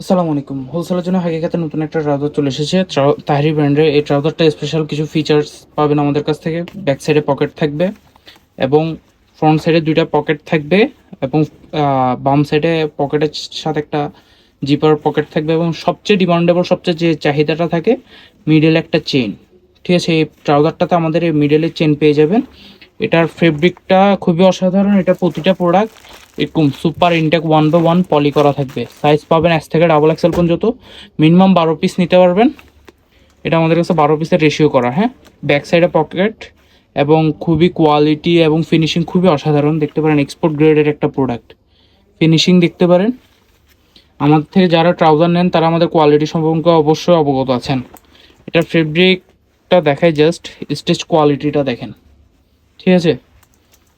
আসসালামু আলাইকুম। হোলসেলের জন্য হাকিকাতে নতুন একটা ট্রাউজার চলে এসেছে। তাহরি ব্র্যান্ডের এই ট্রাউজারটা স্পেশাল কিছু ফিচার্স পাবেন আমাদের কাছ থেকে। ব্যাক সাইডে পকেট থাকবে এবং ফ্রন্ট সাইডে 2টা পকেট থাকবে এবং বাম সাইডে পকেটের সাথে একটা জিপার পকেট থাকবে এবং সবচেয়ে ডিমান্ডেবল সবচেয়ে যে চাহিদাটা থাকে মিডল একটা চেইন। ঠিক আছে, এই ট্রাউজারটাতে আমাদের এই মিডলের চেইন পেয়ে যাবেন। এটার ফেব্রিকটা খুবই অসাধারণ। এটা প্রতিটা প্রোডাক্ট এরকম সুপার ইনটেক 1/1 পলি করা থাকবে। সাইজ পাবেন এস থেকে ডাবল এক্সেল পর্যন্ত, মিনিমাম 12 পিস নিতে পারবেন। এটা আমাদের কাছে 12 পিসের রেশিও করা। হ্যাঁ, ব্যাক সাইডে পকেট এবং খুবই কোয়ালিটি এবং ফিনিশিং খুবই অসাধারণ। দেখতে পারেন এক্সপোর্ট গ্রেডের একটা প্রোডাক্ট। ফিনিশিং দেখতে পারেন। আমাদের থেকে যারা ট্রাউজার নেন তারা আমাদের কোয়ালিটি সম্পর্কে অবশ্যই অবগত আছেন। এটার ফেব্রিকটা দেখায়, জাস্ট স্টিচ কোয়ালিটিটা দেখেন। ঠিক আছে,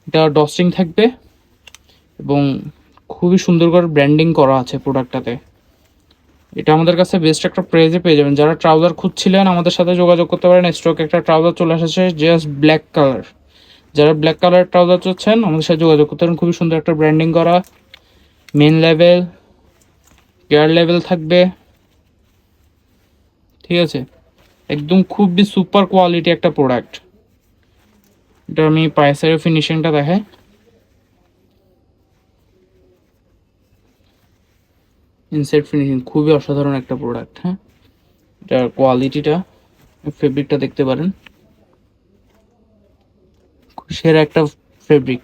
এটা ডস্টিং থাকবে এবং খুবই সুন্দর করে ব্র্যান্ডিং করা আছে প্রোডাক্টটাতে। এটা আমাদের কাছে বেস্ট একটা প্রাইজে পেয়ে যাবেন। যারা ট্রাউজার খুঁজছিলেন আমাদের সাথে যোগাযোগ করতে পারেন। স্টক একটা ট্রাউজার চলে এসেছে জাস্ট ব্ল্যাক কালার। যারা ব্ল্যাক কালার ট্রাউজার চাচ্ছেন আমাদের সাথে যোগাযোগ করতে পারেন। খুবই সুন্দর একটা ব্র্যান্ডিং করা, মেন লেভেল, গিয়ার লেভেল থাকবে। ঠিক আছে, একদম খুবই সুপার কোয়ালিটি একটা প্রোডাক্ট। এটা আমি পায়েসের ফিনিশিংটা দেখাই। ইনসাইড ফিনিশিং খুবই অসাধারণ একটা প্রোডাক্ট। হ্যাঁ, এটার কোয়ালিটিটা, ফেব্রিকটা দেখতে পারেন। সেরা একটা ফেব্রিক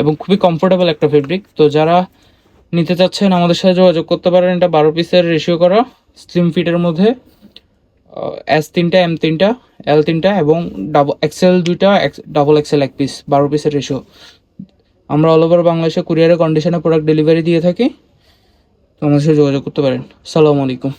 এবং খুবই কমফোর্টেবল একটা ফেব্রিক। তো যারা নিতে চাচ্ছেন আমাদের সাথে যোগাযোগ করতে পারেন। এটা 12 পিসের রেশিও করা, স্লিম ফিটের মধ্যে। S3টা, M3টা, L3টা এবং ডাবল এক্সেল 2টা, ডাবল এক্সেল 1 পিস, 12 পিসের রেশিও। আমরা অল ওভার বাংলাদেশে কুরিয়ারের কন্ডিশনে প্রোডাক্ট ডেলিভারি দিয়ে থাকি। তো আমাদের সাথে যোগাযোগ করতে পারেন। সালামু আলাইকুম।